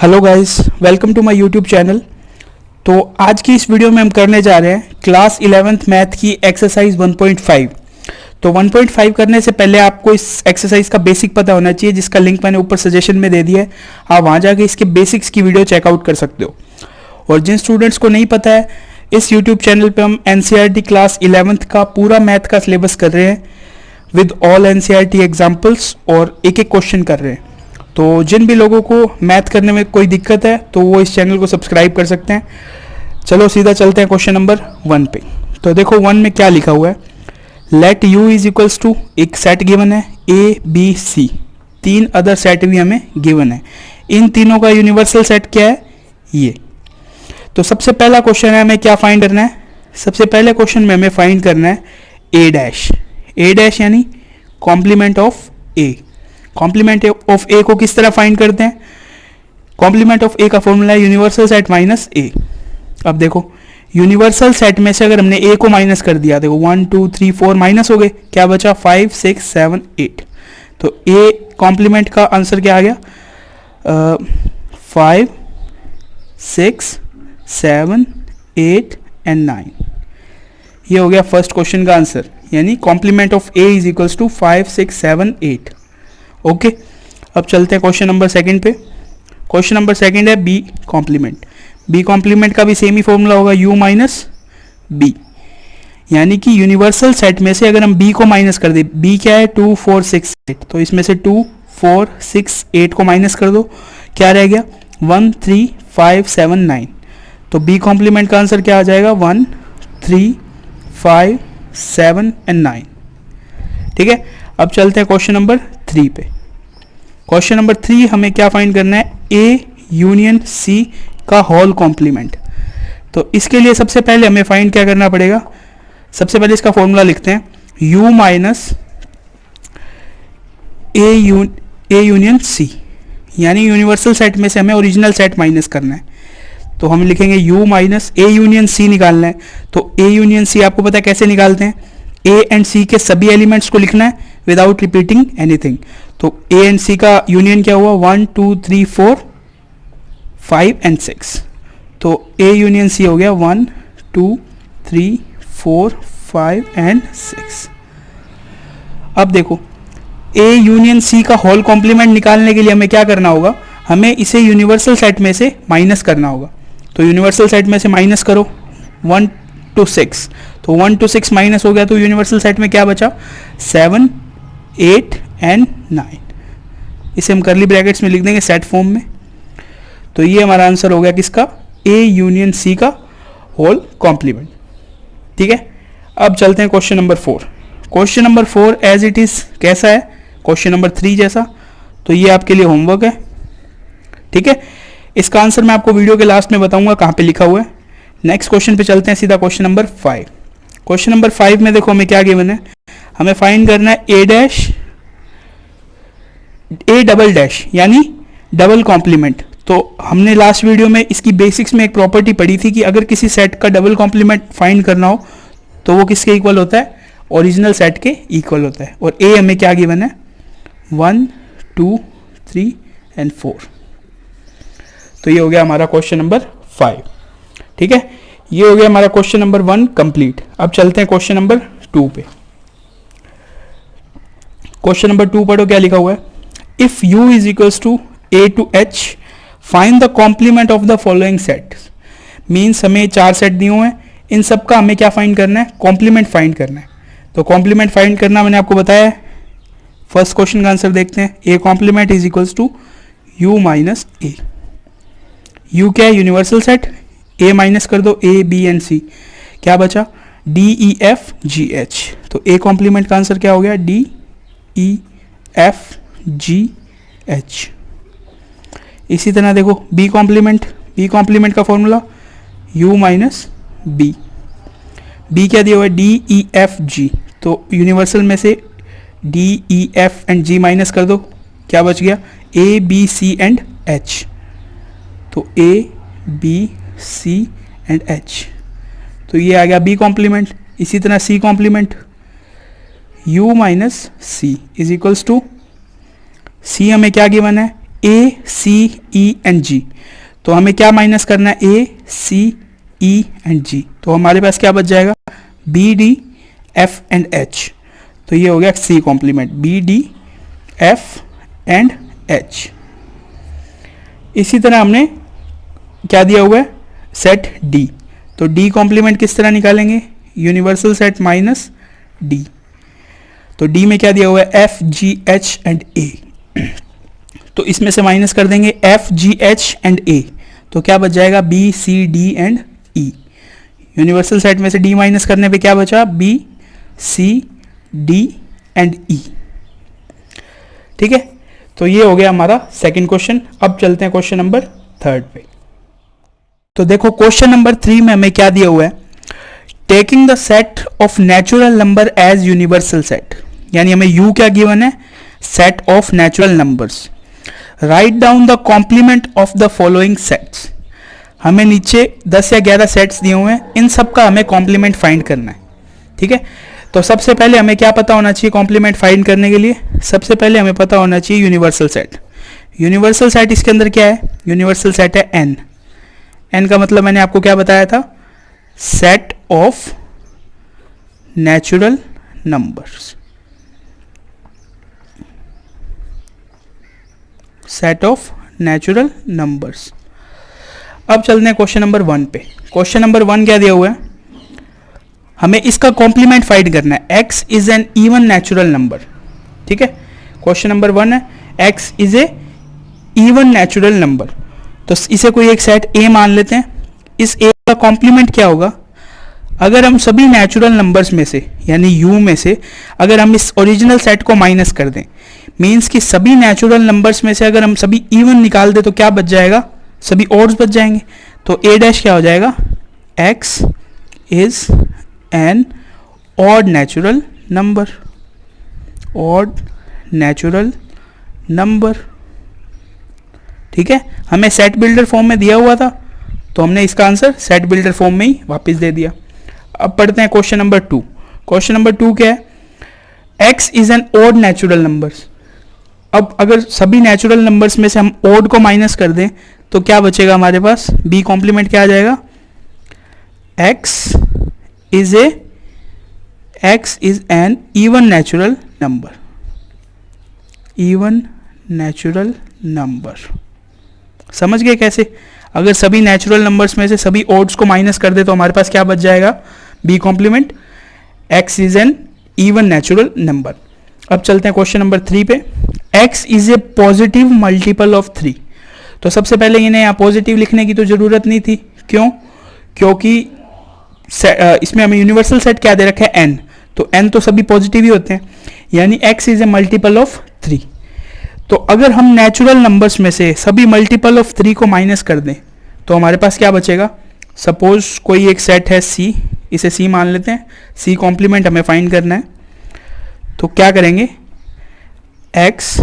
Hello guys, welcome to my YouTube channel. तो आज की इस वीडियो में हम करने जा रहे हैं क्लास 11th मैथ की एक्सरसाइज 1.5। तो 1.5 करने से पहले आपको इस एक्सरसाइज का बेसिक पता होना चाहिए, जिसका लिंक मैंने ऊपर सजेशन में दे दिया है। आप वहाँ जाके इसके बेसिक्स की वीडियो चेकआउट कर सकते हो। और जिन स्टूडेंट्स को नहीं पता है, इस यूट्यूब चैनल पर हम NCERT क्लास 11th का पूरा मैथ का सिलेबस कर रहे हैं विद ऑल NCERT एग्जाम्पल्स, और एक एक क्वेश्चन कर रहे हैं। तो जिन भी लोगों को मैथ करने में कोई दिक्कत है तो वो इस चैनल को सब्सक्राइब कर सकते हैं। चलो सीधा चलते हैं क्वेश्चन नंबर 1 पे। तो देखो 1 में क्या लिखा हुआ है, let U is equals to, एक सेट गिवन है ABC, 3 अदर सेट भी हमें गिवन है। इन तीनों का यूनिवर्सल सेट क्या है, ये। तो सबसे पहला क्वेश्चन है, हमें क्या फाइंड करना है। सबसे पहले क्वेश्चन में हमें फाइंड करना है A डैश यानी complement of A। Complement of A को किस तरह फाइंड करते हैं, कॉम्प्लीमेंट ऑफ ए का फॉर्मूला है यूनिवर्सल सेट माइनस ए। अब देखो यूनिवर्सल सेट में से अगर हमने ए को माइनस कर दिया, देखो 1 2 3 4 माइनस हो गए, क्या बचा 5 6 7 8। तो ए कॉम्प्लीमेंट का आंसर क्या आ गया, 5 6 7 8 एंड 9। ये हो गया फर्स्ट क्वेश्चन का आंसर, यानी complement of A is equals to 5 6 7 8। Okay, अब चलते हैं क्वेश्चन नंबर सेकंड पे। क्वेश्चन नंबर सेकंड है बी कॉम्प्लीमेंट। बी कॉम्प्लीमेंट का भी सेम ही फॉर्मूला होगा u माइनस बी, यानी कि यूनिवर्सल सेट में से अगर हम b को माइनस कर दे, b क्या है 2 4 6 8, तो इसमें से 2 4 6 8 को माइनस कर दो, क्या रह गया 1 3 5 7 9। तो b कॉम्प्लीमेंट का आंसर क्या आ जाएगा 1 3 5 7 एंड 9। ठीक है, अब चलते हैं क्वेश्चन नंबर 3 पे। क्वेश्चन नंबर 3 हमें क्या फाइंड करना है, A यूनियन C का होल कॉम्प्लीमेंट। तो इसके लिए सबसे पहले हमें फाइंड क्या करना पड़ेगा, सबसे पहले इसका फॉर्मूला लिखते हैं U minus A union C, यानी यूनिवर्सल सेट में से हमें ओरिजिनल सेट माइनस करना है। तो हम लिखेंगे U minus A union C निकालना है। तो A यूनियन C आपको पता है कैसे निकालते हैं, A एंड C के सभी एलिमेंट्स को लिखना है विदाउट रिपीटिंग एनीथिंग। तो A एंड C का यूनियन क्या हुआ 1 2 3 4 5 एंड 6। तो A यूनियन C हो गया 1 2 3 4 5 एंड 6। अब देखो A यूनियन C का होल कॉम्प्लीमेंट निकालने के लिए हमें क्या करना होगा, हमें इसे यूनिवर्सल सेट में से माइनस करना होगा। तो यूनिवर्सल सेट में से माइनस करो 1 to 6, तो 1 to 6 माइनस हो गया, तो यूनिवर्सल सेट में क्या बचा 7 8 एंड 9। इसे हम करली ब्रैकेट्स में लिख देंगे सेट फॉर्म में। तो ये हमारा आंसर हो गया किसका, A यूनियन C का होल कॉम्प्लीमेंट। ठीक है, अब चलते हैं question number 4। Question number 4 as it is कैसा है, क्वेश्चन नंबर 3 जैसा। तो ये आपके लिए होमवर्क है। ठीक है, इसका आंसर मैं आपको वीडियो के लास्ट में बताऊंगा कहाँ पे लिखा हुआ है। नेक्स्ट क्वेश्चन पे चलते हैं सीधा, क्वेश्चन नंबर 5। क्वेश्चन नंबर 5 में देखो हमें क्या गिवन है, हमें फाइंड करना है A डबल डैश यानी डबल कॉम्प्लीमेंट। तो हमने लास्ट वीडियो में इसकी बेसिक्स में एक प्रॉपर्टी पढ़ी थी कि अगर किसी सेट का डबल कॉम्प्लीमेंट फाइंड करना हो तो वो किसके इक्वल होता है, ओरिजिनल सेट के इक्वल होता है। और A हमें क्या गिवन है 1 2 3 एंड 4। तो ये हो गया हमारा क्वेश्चन नंबर 5। ठीक है, ये हो गया हमारा क्वेश्चन नंबर 1 कंप्लीट। अब चलते हैं क्वेश्चन नंबर 2 पे। क्वेश्चन नंबर 2 पढ़ो क्या लिखा हुआ है, if U is equals to A to H find the complement of the following set. Means हमें 4 सेट दिए हुए हैं, इन सब का हमें क्या फाइंड करना है, कॉम्प्लीमेंट फाइंड करना है। तो कॉम्प्लीमेंट फाइंड करना मैंने आपको बताया है। फर्स्ट क्वेश्चन का आंसर देखते हैं, A complement is equals to U minus A। U क्या है, यूनिवर्सल सेट, A माइनस कर दो A B एंड C, क्या बचा D E F G H। तो A कॉम्प्लीमेंट का आंसर क्या हो गया D E F G H। इसी तरह देखो B कॉम्प्लीमेंट का formula U minus B। B क्या दिया हुआ है D E F G, तो यूनिवर्सल में से D E F and G minus कर दो, क्या बच गया A B C and H। तो A B C and H, तो ये आ गया B कॉम्प्लीमेंट। इसी तरह C complement U minus C is equals to, C हमें क्या गिवन है ए सी ई एंड जी, तो हमें क्या माइनस करना है, ए सी ई एंड जी, तो हमारे पास क्या बच जाएगा, B D F and H, तो ये हो गया C complement, B D F and H. इसी तरह हमने क्या दिया हुआ है, सेट डी, तो डी कॉम्प्लीमेंट किस तरह निकालेंगे, यूनिवर्सल सेट माइनस डी, तो डी में क्या दिया हुआ है, F G H and A, तो इसमें से माइनस कर देंगे F G H and A, तो क्या बच जाएगा, B C D and E. Universal set में से डी माइनस करने पे क्या बचा, बी सी डी एंड ई। ठीक है, तो ये हो गया हमारा सेकंड क्वेश्चन। अब चलते हैं क्वेश्चन नंबर थर्ड पे। तो देखो क्वेश्चन नंबर 3 में हमें क्या दिया हुआ है, taking the set of natural number as universal set, यानी हमें यू क्या गिवन है, set of natural numbers. Write down the complement of the following sets, हमें नीचे 10 या 11 सेट्स दिए हुए हैं, इन सब का हमें कॉम्प्लीमेंट फाइंड करना है। ठीक है, तो सबसे पहले हमें क्या पता होना चाहिए कॉम्प्लीमेंट फाइंड करने के लिए, सबसे पहले हमें पता होना चाहिए यूनिवर्सल सेट। यूनिवर्सल सेट इसके अंदर क्या है, यूनिवर्सल सेट है एन। एन का मतलब मैंने आपको क्या बताया था, set of natural numbers, set of natural numbers. अब चलते हैं क्वेश्चन नंबर 1 पे। क्वेश्चन नंबर 1 क्या दिया हुआ है, हमें इसका कॉम्प्लीमेंट फाइंड करना है, x is an even natural number. ठीक है, क्वेश्चन नंबर 1 है x is A even natural number, तो इसे कोई एक सेट a मान लेते हैं। इस a का कॉम्प्लीमेंट क्या होगा, अगर हम सभी नेचुरल नंबर्स में से यानी u में से अगर हम इस ओरिजिनल सेट को माइनस कर दें, मीन्स कि सभी नेचुरल नंबर्स में से अगर हम सभी इवन निकाल दें तो क्या बच जाएगा, सभी ऑड्स बच जाएंगे। तो a डैश क्या हो जाएगा, x is N odd natural number, odd natural number. ठीक है, हमें सेट बिल्डर फॉर्म में दिया हुआ था, तो हमने इसका आंसर सेट बिल्डर फॉर्म में ही वापस दे दिया। अब पढ़ते हैं क्वेश्चन नंबर 2। क्वेश्चन नंबर 2 क्या है, x is N odd natural numbers. अब अगर सभी नेचुरल नंबर्स में से हम ऑड को माइनस कर दें तो क्या बचेगा हमारे पास, b कॉम्प्लीमेंट क्या आ जाएगा, x is an even natural number, even natural number. समझ गए कैसे, अगर सभी नेचुरल नंबर्स में से सभी ऑड्स को माइनस कर दे तो हमारे पास क्या बच जाएगा, b complement, x is an even natural number. अब चलते हैं क्वेश्चन नंबर 3 पे। x is a positive multiple of 3, तो सबसे पहले इन्हें यहाँ पॉजिटिव लिखने की तो जरूरत नहीं थी, क्यों, क्योंकि इसमें हमें यूनिवर्सल सेट क्या दे रखा है, n, तो n तो सभी पॉजिटिव ही होते हैं, यानी x is A multiple of 3। तो अगर हम नेचुरल नंबर्स में से सभी मल्टीपल ऑफ 3 को माइनस कर दें तो हमारे पास क्या बचेगा, सपोज कोई एक सेट है c, इसे c मान लेते हैं, c कॉम्प्लीमेंट हमें फाइंड करना है, तो क्या करेंगे, x,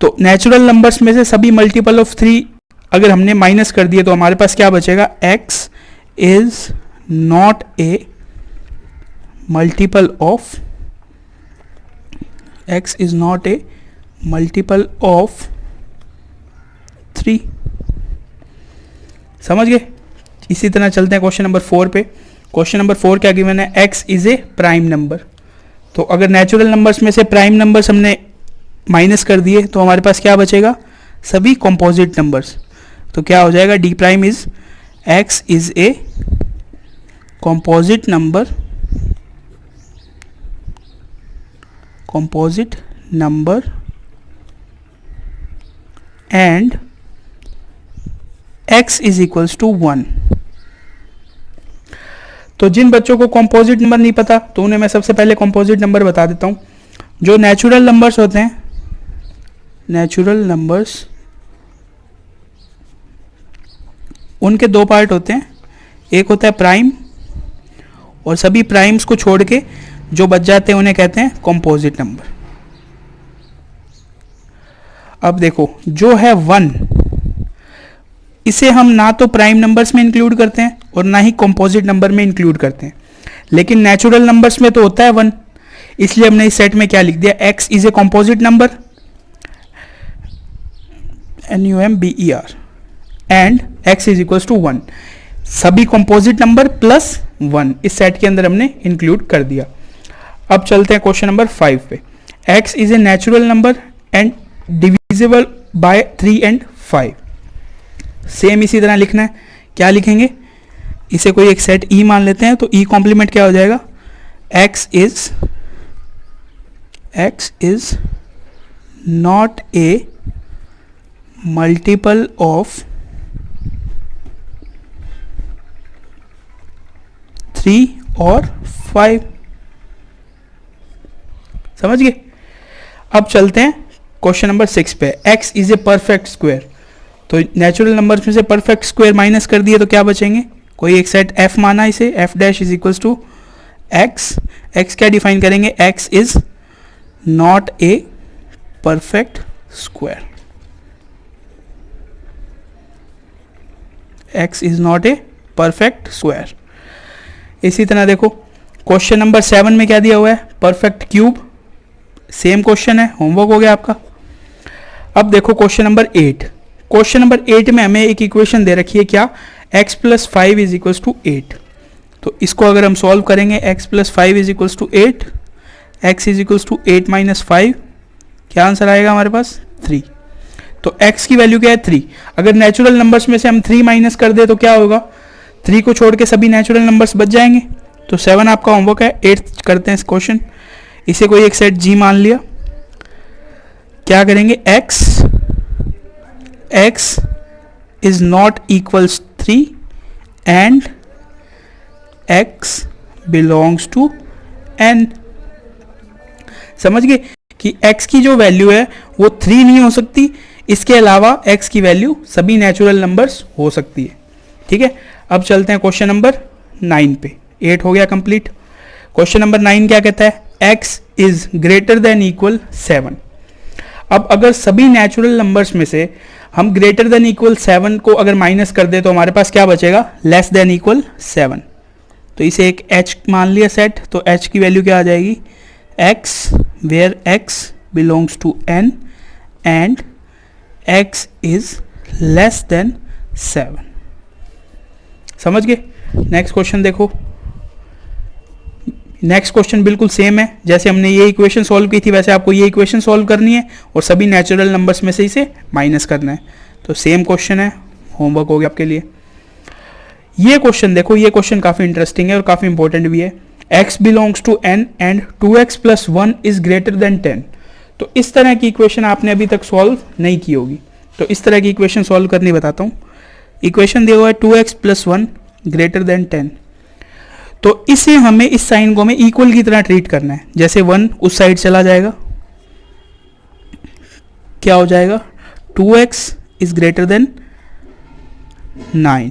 तो नेचुरल नंबर्स में से सभी मल्टीपल ऑफ 3 अगर हमने माइनस कर दिए तो हमारे पास क्या बचेगा, x is not A multiple of, x is not A multiple of 3। समझ गए। इसी तरह चलते हैं क्वेश्चन नंबर 4 पे। क्वेश्चन नंबर 4 क्या गिवन है, x is A prime number. तो अगर नेचुरल नंबर्स में से प्राइम नंबर्स हमने माइनस कर दिए तो हमारे पास क्या बचेगा, सभी कंपोजिट नंबर्स। तो क्या हो जाएगा, d prime is x is a composite number, composite number and x is equals to 1। तो जिन बच्चों को कंपोजिट नंबर नहीं पता तो उन्हें मैं सबसे पहले कंपोजिट नंबर बता देता हूं। जो नेचुरल नंबर्स होते हैं, नेचुरल नंबर्स, उनके दो पार्ट होते हैं, एक होता है प्राइम और सभी प्राइम्स को छोड़ के जो बच जाते हैं उन्हें कहते हैं कंपोजिट नंबर। अब देखो जो है 1, इसे हम ना तो प्राइम नंबर्स में इंक्लूड करते हैं और ना ही कंपोजिट नंबर में इंक्लूड करते हैं, लेकिन नेचुरल नंबर्स में तो होता है 1, इसलिए हमने इस सेट में क्या लिख दिया, x is a composite number NUMBER and x is equals to 1, सभी कंपोजिट नंबर प्लस 1 इस सेट के अंदर हमने इंक्लूड कर दिया। अब चलते हैं क्वेश्चन नंबर 5 पे। x is a natural number and divisible by 3 and 5। Same इसी तरह लिखना है। क्या लिखेंगे, इसे कोई एक सेट E मान लेते हैं, तो E कॉम्प्लीमेंट क्या हो जाएगा, x is not a multiple of 3 और 5। समझ गए। अब चलते हैं क्वेश्चन नंबर 6 पे। x is A perfect square, तो नेचुरल नंबर्स में से परफेक्ट स्क्वायर माइनस कर दिए तो क्या बचेंगे, कोई एक सेट f माना इसे, f dash is equals to x क्या डिफाइन करेंगे, x is not a perfect square, x is not a perfect square. इसी तरह देखो क्वेश्चन नंबर 7 में क्या दिया हुआ है, परफेक्ट क्यूब। सेम क्वेश्चन है, होमवर्क हो गया आपका। अब देखो क्वेश्चन नंबर 8। क्वेश्चन नंबर 8 में हमें एक इक्वेशन दे रखी है, क्या, x plus 5 is equals to 8। तो इसको अगर हम सॉल्व करेंगे, x plus 5 is equals to 8, x is equals to 8 minus 5, क्या आंसर आएगा हमारे पास, 3। तो x की वैल्यू क्या है, 3। अगर नेचुरल नंबर्स में से हम 3 माइनस कर दे तो क्या होगा, 3 को छोड़ के सभी नेचुरल नंबर्स बच जाएंगे। तो 7 आपका होमवर्क है। 8 करते हैं इस क्वेश्चन। इसे कोई एक सेट G मान लिया। क्या करेंगे, x is not equals 3 and x belongs to n। समझ गए कि x की जो वैल्यू है वो 3 नहीं हो सकती, इसके अलावा x की वैल्यू सभी नेचुरल नंबर्स हो सकती है। ठीक है। अब चलते हैं क्वेश्चन नंबर 9 पे। 8 हो गया कंप्लीट। क्वेश्चन नंबर 9 क्या कहता है, x is greater than equal 7। अब अगर सभी नेचुरल नंबर्स में से हम ग्रेटर देन इक्वल 7 को अगर माइनस कर दे तो हमारे पास क्या बचेगा, लेस देन इक्वल 7। तो इसे एक h मान लिया सेट, तो h की वैल्यू क्या आ जाएगी, x where x belongs to n and x is less than 7। समझ गए। नेक्स्ट क्वेश्चन देखो। नेक्स्ट क्वेश्चन बिल्कुल सेम है, जैसे हमने ये इक्वेशन सॉल्व की थी वैसे आपको ये इक्वेशन सॉल्व करनी है और सभी नेचुरल नंबर्स में से इसे माइनस करना है। तो सेम क्वेश्चन है, होमवर्क हो गया आपके लिए। ये क्वेश्चन देखो, ये क्वेश्चन काफ़ी इंटरेस्टिंग है और काफ़ी इंपॉर्टेंट भी है। x belongs to n and 2x plus 1 is greater than 10। तो इस तरह की इक्वेशन आपने अभी तक सॉल्व नहीं की होगी, तो इस तरह की इक्वेशन सॉल्व करनी बताता हूँ। इक्वेशन दिया हुआ है 2x प्लस 1 ग्रेटर देन 10। तो इसे हमें, इस साइन को हमें इक्वल की तरह ट्रीट करना है। जैसे 1 उस साइड चला जाएगा, क्या हो जाएगा, 2x इज ग्रेटर देन 9।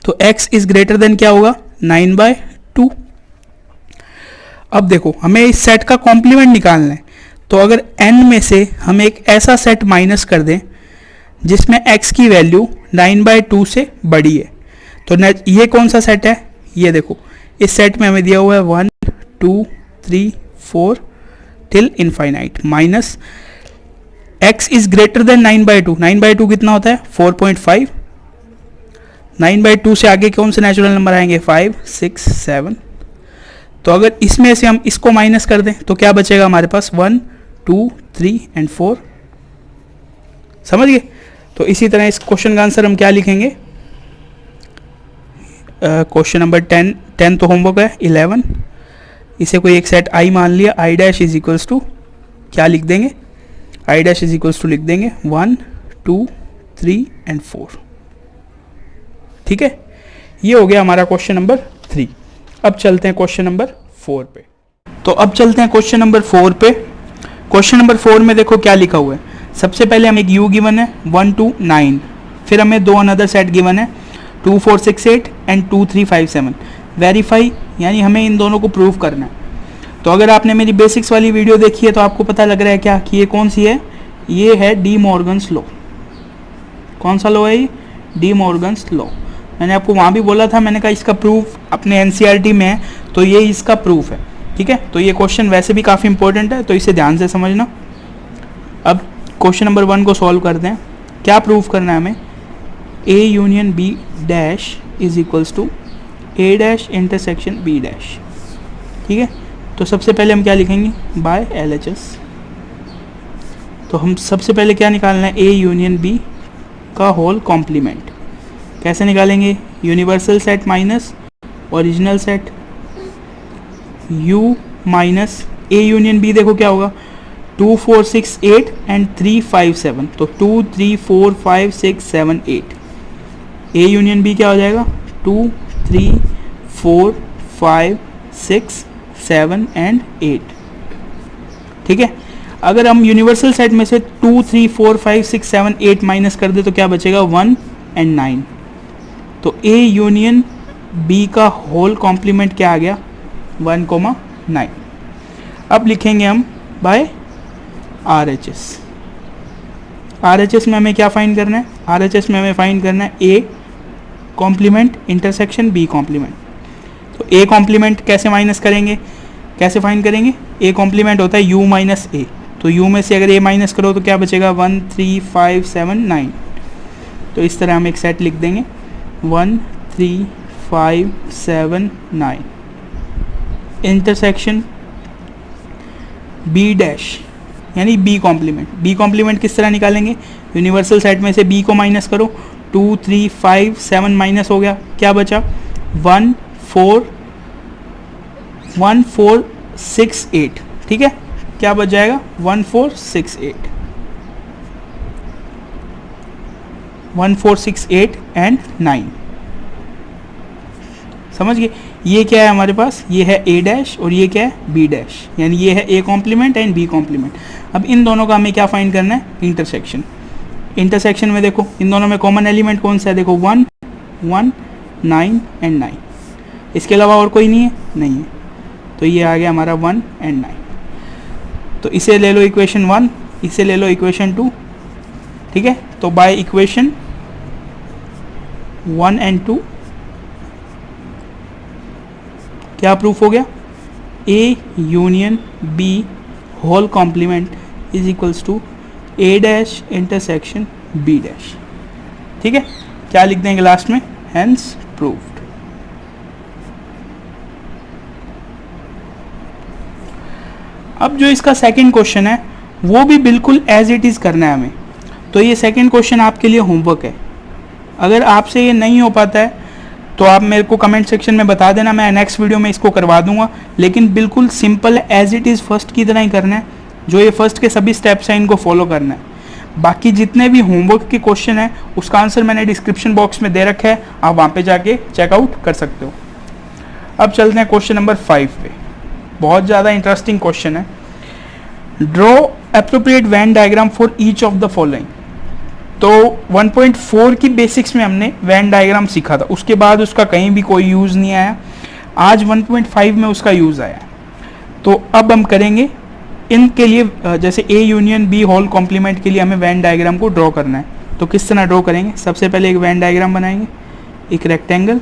तो x इज ग्रेटर देन क्या होगा, 9/2। अब देखो हमें इस सेट का कॉम्प्लीमेंट निकालना है। तो अगर n में से हम एक ऐसा सेट माइनस कर दें जिसमें x की वैल्यू 9/2 से बड़ी है, तो ये कौन सा सेट है, ये देखो इस सेट में हमें दिया हुआ है 1 2 3 4 till infinite minus x is greater then 9/2। 9/2 कितना होता है, 4.5। 9/2 से आगे कौन से नेचुरल नंबर आएंगे, 5 6 7। तो अगर इसमें से हम इसको माइनस कर दें तो क्या बचेगा हमारे पास, 1 2 3 एंड 4। समझ गए। तो इसी तरह इस क्वेश्चन का आंसर हम क्या लिखेंगे, क्वेश्चन नंबर 10 तो होमवर्क है। 11 इसे कोई एक सेट i मान लिया, i dash is equals to क्या लिख देंगे, i dash is equals to लिख देंगे 1 2 3 एंड 4। ठीक है, ये हो गया हमारा क्वेश्चन नंबर 3। अब चलते हैं क्वेश्चन नंबर 4 पे। तो अब चलते हैं क्वेश्चन नंबर 4 पे। क्वेश्चन नंबर 4 में देखो क्या लिखा हुआ है। सबसे पहले हमें एक u गिवन है 1 2 9, फिर हमें दो अनदर सेट गिवन है 2 4 6 8 एंड 2 3 5 7। वेरीफाई यानी हमें इन दोनों को प्रूव करना है। तो अगर आपने मेरी बेसिक्स वाली वीडियो देखी है तो आपको पता लग रहा है क्या कि ये कौन सी है, ये है डी मॉर्गन्स लॉ। कौन सा लॉ है ये, डी मॉर्गन्स लॉ। मैंने आपको वहाँ भी बोला था, मैंने कहा इसका प्रूफ अपने एनसीईआरटी में है, तो ये इसका प्रूफ है। ठीक है, तो ये क्वेश्चन वैसे भी काफ़ी इंपॉर्टेंट है, तो इसे ध्यान से समझना। अब क्वेश्चन नंबर 1 को सॉल्व करते हैं। क्या प्रूव करना है हमें? A union B dash is equals to A dash intersection B dash. ठीक है, तो सबसे पहले हम क्या लिखेंगे? By LHS। तो हम सबसे पहले क्या निकालना है? A यूनियन B का होल कॉम्प्लीमेंट। कैसे निकालेंगे? Universal set minus original set, U minus A union B। देखो क्या होगा? 2 4 6 8 एंड 3 5 7, तो 2 3 4 5 6 7 8। A यूनियन B क्या हो जाएगा? 2 3 4 5 6 7 एंड 8। ठीक है, अगर हम यूनिवर्सल सेट में से 2 3 4 5 6 7 8 माइनस कर दे तो क्या बचेगा? 1 एंड 9। तो A यूनियन B का होल कॉम्प्लीमेंट क्या आ गया? 1,9। अब लिखेंगे हम बाय RHS। RHS में हमें क्या फाइंड करना है? RHS में हमें फाइंड करना है A complement intersection B complement. तो A कॉम्प्लीमेंट कैसे माइनस करेंगे? कैसे फाइंड करेंगे? A कॉम्प्लीमेंट होता है U माइनस A। तो U में से अगर A माइनस करो तो क्या बचेगा? 1 3 5 7 9। तो इस तरह हम एक सेट लिख देंगे 1 3 5 7 9 इंटरसेक्शन B डैश यानी B कॉम्प्लीमेंट। B कॉम्प्लीमेंट किस तरह निकालेंगे? यूनिवर्सल सेट में से B को माइनस करो, 2 3 5 7 माइनस हो गया, क्या बचा? 1 4 6 8। ठीक है, क्या बच जाएगा? 1 4 6 8 1 4 6 8 एंड 9। समझ गए? ये क्या है हमारे पास? ये है A डैश और ये क्या है? B डैश, यानी ये है A complement and B complement. अब इन दोनों का हमें क्या फाइंड करना है? इंटरसेक्शन। इंटरसेक्शन में देखो इन दोनों में कॉमन एलिमेंट कौन सा है? देखो 1 1 9 एंड 9। इसके अलावा और कोई नहीं है? नहीं है। तो ये आ गया हमारा 1 एंड 9। तो इसे ले लो इक्वेशन 1, इसे ले लो इक्वेशन 2। ठीक है, तो बाय इक्वेशन 1 एंड 2 क्या प्रूफ हो गया? A union B whole complement is equals to A dash intersection B dash. ठीक है, क्या लिख देंगे लास्ट में? Hence proved. अब जो इसका सेकंड क्वेश्चन है वो भी बिल्कुल एज इट इज करना है हमें। तो ये सेकंड क्वेश्चन आपके लिए होमवर्क है। अगर आपसे ये नहीं हो पाता है तो आप मेरे को कमेंट सेक्शन में बता देना, मैं नेक्स्ट वीडियो में इसको करवा दूंगा। लेकिन बिल्कुल simple as it is first की तरह ही करना है। जो ये फर्स्ट के सभी स्टेप्स हैं इनको फॉलो करना है। बाकी जितने भी होमवर्क के क्वेश्चन हैं उसका आंसर मैंने डिस्क्रिप्शन बॉक्स में दे रखा है, आप वहाँ पे जाके चेकआउट कर सकते हो। अब चलते हैं क्वेश्चन नंबर 5 पे। बहुत ज़्यादा इंटरेस्टिंग क्वेश्चन है। Draw appropriate Venn diagram for each of the following. तो 1.4 की बेसिक्स में हमने वेन डायग्राम सीखा था, उसके बाद उसका कहीं भी कोई यूज़ नहीं आया। आज 1.5 में उसका यूज़ आया। तो अब हम करेंगे इनके लिए, जैसे A union B whole complement के लिए हमें वेन डायग्राम को ड्रॉ करना है। तो किस तरह ड्रॉ करेंगे? सबसे पहले एक वेन डायग्राम बनाएंगे, एक रेक्टेंगल,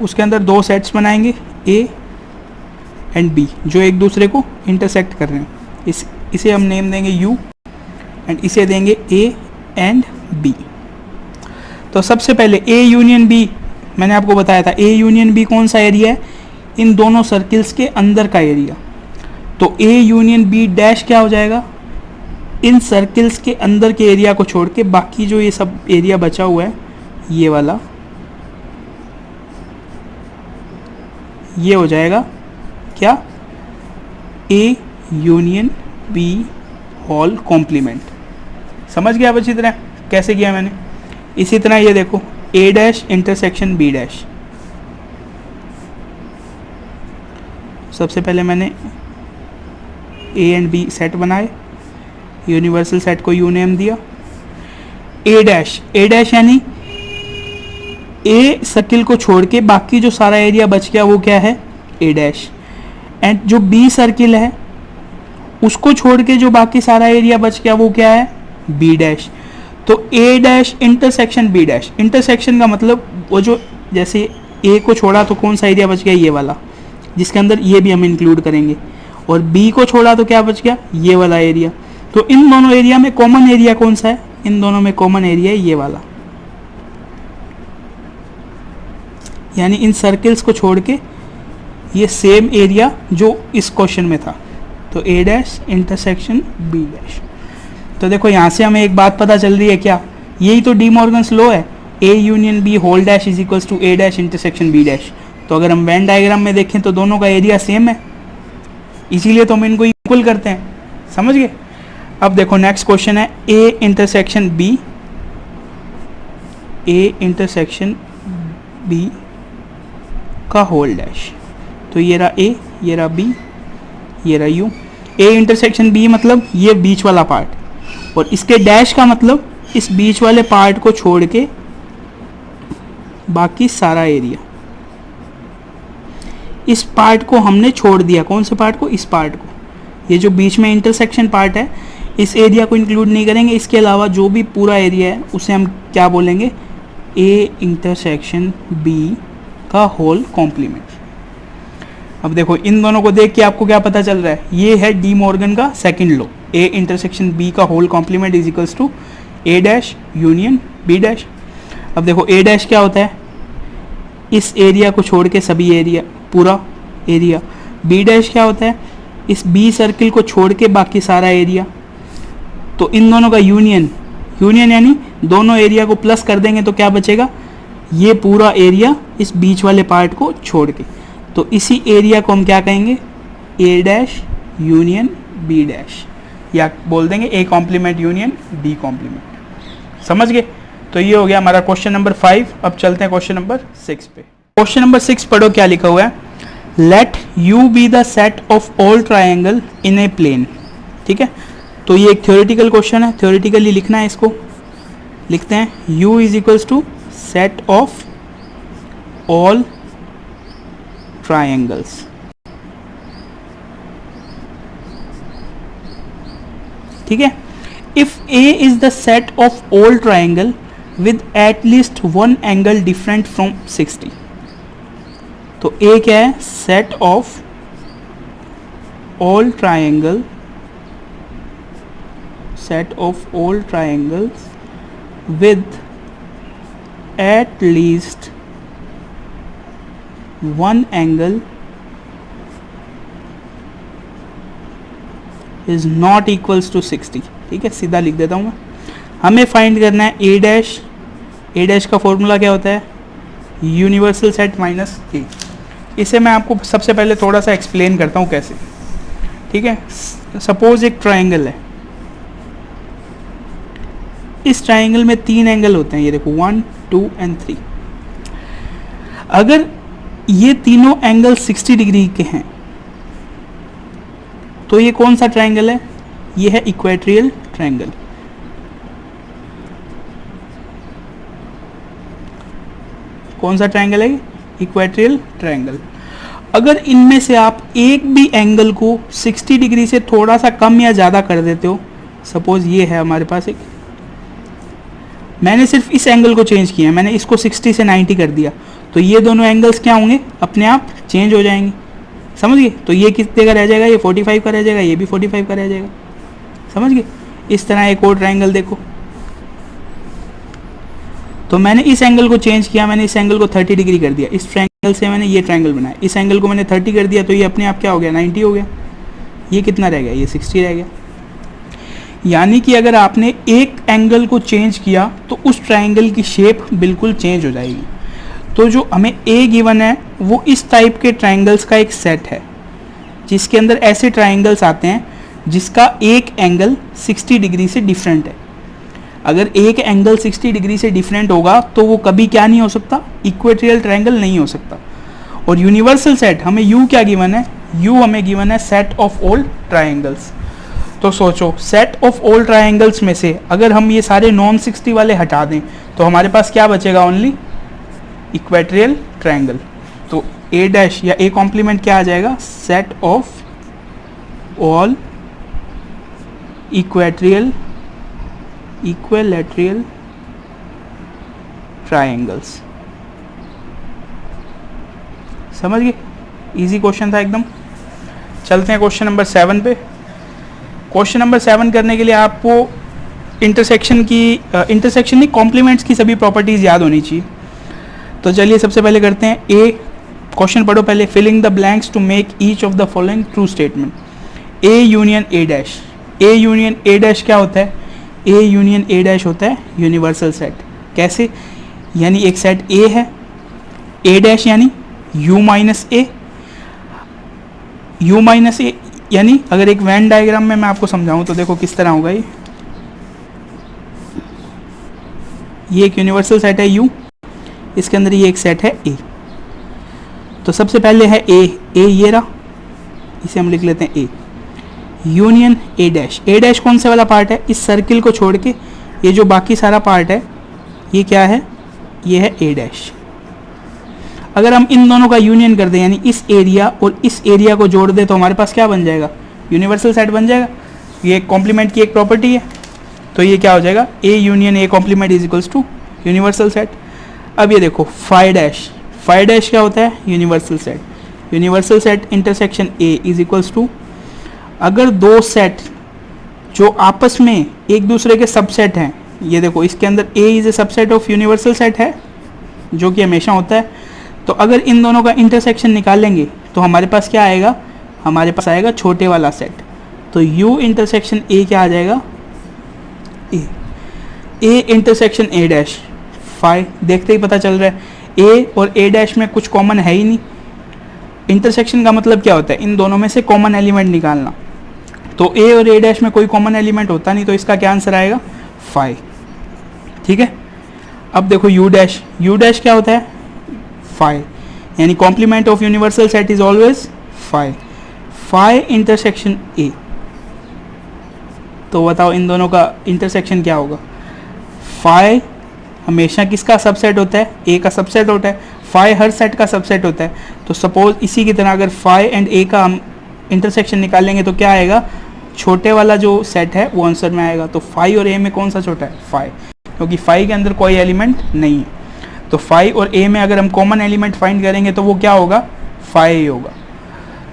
उसके अंदर दो सेट्स बनाएंगे A एंड B जो एक दूसरे को इंटरसेक्ट कर रहे हैं। इसे हम नेम देंगे U एंड इसे देंगे A एंड B। तो सबसे पहले A यूनियन B मैंने आपको बताया था। A यूनियन B कौन सा एरिया है? इन दोनों सर्किल्स के अंदर का एरिया। तो A यूनियन B डैश क्या हो जाएगा? इन सर्किल्स के अंदर के एरिया को छोड़ के बाकी जो ये सब एरिया बचा हुआ है, ये वाला, ये हो जाएगा क्या? A union B whole complement. समझ गया अब अच्छी तरह कैसे किया मैंने? इसी तरह ये देखो A dash intersection B dash. सबसे पहले मैंने A एंड B सेट बनाए, यूनिवर्सल सेट को U नेम दिया। A डैश यानी A सर्किल को छोड़ के बाकी जो सारा एरिया बच गया वो क्या है? A dash. एंड जो B सर्किल है उसको छोड़ के जो बाकी सारा एरिया बच गया वो क्या है? B dash. तो A dash intersection B dash. Intersection का मतलब वो जो, जैसे A को छोड़ा तो कौन सा एरिया बच गया? ये वाला, जिसके अंदर ये भी हम इंक्लूड करेंगे। और बी को छोड़ा तो क्या बच गया, ये वाला एरिया। तो इन दोनों एरिया में कॉमन एरिया कौन सा है, इन दोनों में कॉमन एरिया है ये वाला, यानी इन सर्कल्स को छोड़ के ये सेम एरिया जो इस क्वेश्चन में था। तो ए डैश इंटरसेक्शन बी डैश। तो देखो यहाँ से हमें एक बात पता चल रही है, क्या, यही तो डी मॉर्गन्स लॉ है, A union B whole dash is equals to A dash intersection B dash. तो अगर हम वेन डायग्राम में देखें तो दोनों का एरिया सेम है, इसीलिए तो हम इनको इक्वल करते हैं, समझ गए। अब देखो नेक्स्ट क्वेश्चन है A intersection B, A intersection B का होल डैश। तो ये रहा ए, ये रहा बी, ये रहा यू। ए इंटरसेक्शन बी मतलब ये बीच वाला पार्ट, और इसके डैश का मतलब इस बीच वाले पार्ट को छोड़ के बाकी सारा एरिया। इस पार्ट को हमने छोड़ दिया, कौन से पार्ट को, इस पार्ट को, ये जो बीच में इंटरसेक्शन पार्ट है इस एरिया को इंक्लूड नहीं करेंगे। इसके अलावा जो भी पूरा एरिया है उसे हम क्या बोलेंगे, ए इंटरसेक्शन बी का होल कॉम्प्लीमेंट। अब देखो इन दोनों को देख के आपको क्या पता चल रहा है, ये है डी मॉर्गन का second law, A intersection B का whole complement is equals to A dash union B dash. अब देखो ए डैश क्या होता है, इस एरिया को छोड़ के सभी एरिया, पूरा एरिया। बी डैश क्या होता है, इस बी सर्किल को छोड़ के बाकी सारा एरिया। तो इन दोनों का यूनियन, यूनियन यानी दोनों एरिया को प्लस कर देंगे तो क्या बचेगा, ये पूरा एरिया इस बीच वाले पार्ट को छोड़ के। तो इसी एरिया को हम क्या कहेंगे, A dash union B dash, या बोल देंगे A complement union B complement. समझ गए। तो ये हो गया हमारा क्वेश्चन नंबर 5। अब चलते हैं क्वेश्चन नंबर 6 पे। क्वेश्चन नंबर 6 पढ़ो क्या लिखा हुआ है, let U be the set of all triangle in a plane. ठीक है, तो ये एक थ्योरेटिकल क्वेश्चन है, थ्योरेटिकली लिखना है इसको। लिखते हैं u is equals to set of all triangles. ठीक है, if a is the set of all triangle with at least one angle different from 60। तो a क्या है, set of all triangle, set of all triangles with at least one angle is not equals to 60। ठीक है, सीधा लिख देता हूँ मैं। हमें फाइंड करना है ए डैश। ए डैश का फॉर्मूला क्या होता है, यूनिवर्सल सेट माइनस ए। इसे मैं आपको सबसे पहले थोड़ा सा एक्सप्लेन करता हूँ कैसे। ठीक है, सपोज एक ट्राइंगल है, इस ट्राइंगल में 3 एंगल होते हैं, ये देखो 1, 2 एंड 3। अगर ये तीनों एंगल 60 डिग्री के हैं तो ये कौन सा ट्राइंगल है, ये है इक्वेट्रियल ट्राइंगल। कौन सा ट्राइंगल है, इक्वेट्रियल ट्राइंगल। अगर इनमें से आप एक भी एंगल को 60 डिग्री से थोड़ा सा कम या ज़्यादा कर देते हो, सपोज ये है हमारे पास एक, मैंने सिर्फ इस एंगल को चेंज किया है, मैंने इसको 60 से 90 कर दिया, तो ये दोनों एंगल्स क्या होंगे, अपने आप चेंज हो जाएंगे। समझ गए। तो ये कितने का रह जाएगा, ये 45 का रह जाएगा, ये भी 45 का रह जाएगा। समझ गए। इस तरह एक और ट्राइंगल देखो, तो मैंने इस एंगल को चेंज किया, मैंने इस एंगल को 30 डिग्री कर दिया, इस ट्राइंगल से मैंने ये ट्राइंगल बनाया, इस एंगल को मैंने 30 कर दिया, तो ये अपने आप क्या हो गया, 90 हो गया। ये कितना रह गया, ये 60 रह गया। यानी कि अगर आपने एक एंगल को चेंज किया तो उस ट्राइंगल की शेप बिल्कुल चेंज हो जाएगी। तो जो हमें ए गिवन है वो इस टाइप के ट्राइंगल्स का एक सेट है, जिसके अंदर ऐसे ट्राइंगल्स आते हैं जिसका एक एंगल 60 डिग्री से डिफरेंट है। अगर एक एंगल 60 डिग्री से डिफरेंट होगा तो वो कभी क्या नहीं हो सकता, इक्वेटोरियल ट्राइंगल नहीं हो सकता। और यूनिवर्सल सेट हमें यू क्या गिवन है, यू हमें गिवन है सेट ऑफ ऑल ट्राइंगल्स। तो सोचो सेट ऑफ ऑल ट्राइंगल्स में से अगर हम ये सारे नॉन 60 वाले हटा दें तो हमारे पास क्या बचेगा, ओनली इक्वेटोरियल ट्राइंगल। तो ए डैश या ए कॉम्प्लीमेंट क्या आ जाएगा, set of all equilateral triangles. समझ गए, इजी क्वेश्चन था एकदम। चलते हैं क्वेश्चन नंबर 7 पे। क्वेश्चन नंबर 7 करने के लिए आपको इंटरसेक्शन नहीं, कॉम्प्लीमेंट्स की सभी प्रॉपर्टीज़ याद होनी चाहिए। तो चलिए सबसे पहले करते हैं ए। क्वेश्चन पढ़ो पहले। Filling the blanks to make each of the following true statement. A union A dash. A union A dash क्या होता है? ए यूनियन ए डैश होता है यूनिवर्सल सेट। कैसे? यानी एक सेट ए है, ए डैश यानी U minus A. U minus A यानी अगर एक वेन डायग्राम में मैं आपको समझाऊं तो देखो किस तरह होगा ये एक यूनिवर्सल सेट है यू, इसके अंदर ये एक सेट है ए। तो सबसे पहले है ए ये रहा, इसे हम लिख लेते हैं ए union A dash. A dash कौन से वाला पार्ट है? इस सर्किल को छोड़ के ये जो बाकी सारा पार्ट है ये क्या है? ये है ए डैश। अगर हम इन दोनों का यूनियन कर दें यानी इस एरिया और इस एरिया को जोड़ दें तो हमारे पास क्या बन जाएगा? यूनिवर्सल सेट बन जाएगा। ये कॉम्प्लीमेंट की एक प्रॉपर्टी है, तो ये क्या हो जाएगा? A union A complement is equals to universal set. अब ये देखो फाई डैश। फाई डैश क्या होता है? Universal set. Universal set intersection A is equals to, अगर दो सेट जो आपस में एक दूसरे के सबसेट हैं, ये देखो इसके अंदर A is a subset of universal set है जो कि हमेशा होता है। तो अगर इन दोनों का इंटरसेक्शन निकालेंगे तो हमारे पास क्या आएगा? हमारे पास आएगा छोटे वाला सेट। तो यू इंटरसेक्शन ए क्या आ जाएगा? A intersection A dash. Phi देखते ही पता चल रहा है ए और ए डैश में कुछ कॉमन है ही नहीं। इंटरसेक्शन का मतलब क्या होता है? इन दोनों में से कॉमन एलिमेंट निकालना। तो ए और ए डैश में कोई कॉमन एलिमेंट होता नहीं, तो इसका क्या आंसर आएगा? फाई। ठीक है। अब देखो यू डैश। यू डैश क्या होता है? फाई, यानी complement of universal set is always phi. Phi intersection A. तो बताओ इन दोनों का इंटरसेक्शन क्या होगा? फाई हमेशा किसका सबसेट होता है? ए का सबसेट होता है। फाई हर सेट का सबसेट होता है। तो सपोज इसी की तरह अगर फाई एंड ए का हम इंटरसेक्शन निकालेंगे तो क्या आएगा? छोटे वाला जो सेट है वो आंसर में आएगा। तो फाई और ए में कौन सा छोटा है? फाई, क्योंकि फाई के अंदर कोई एलिमेंट नहीं है। तो फाई और ए में अगर हम कॉमन एलिमेंट फाइंड करेंगे तो वो क्या होगा? फाई ही होगा।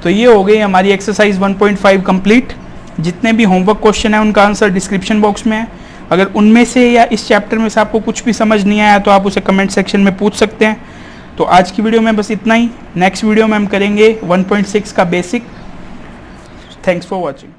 तो ये हो गई हमारी एक्सरसाइज 1.5 कंप्लीट। जितने भी होमवर्क क्वेश्चन है उनका आंसर डिस्क्रिप्शन बॉक्स में है। अगर उनमें से या इस चैप्टर में से आपको कुछ भी समझ नहीं आया तो आप उसे कमेंट सेक्शन में पूछ सकते हैं। तो आज की वीडियो में बस इतना ही। नेक्स्ट वीडियो में हम करेंगे 1.6 का बेसिक। Thanks for watching.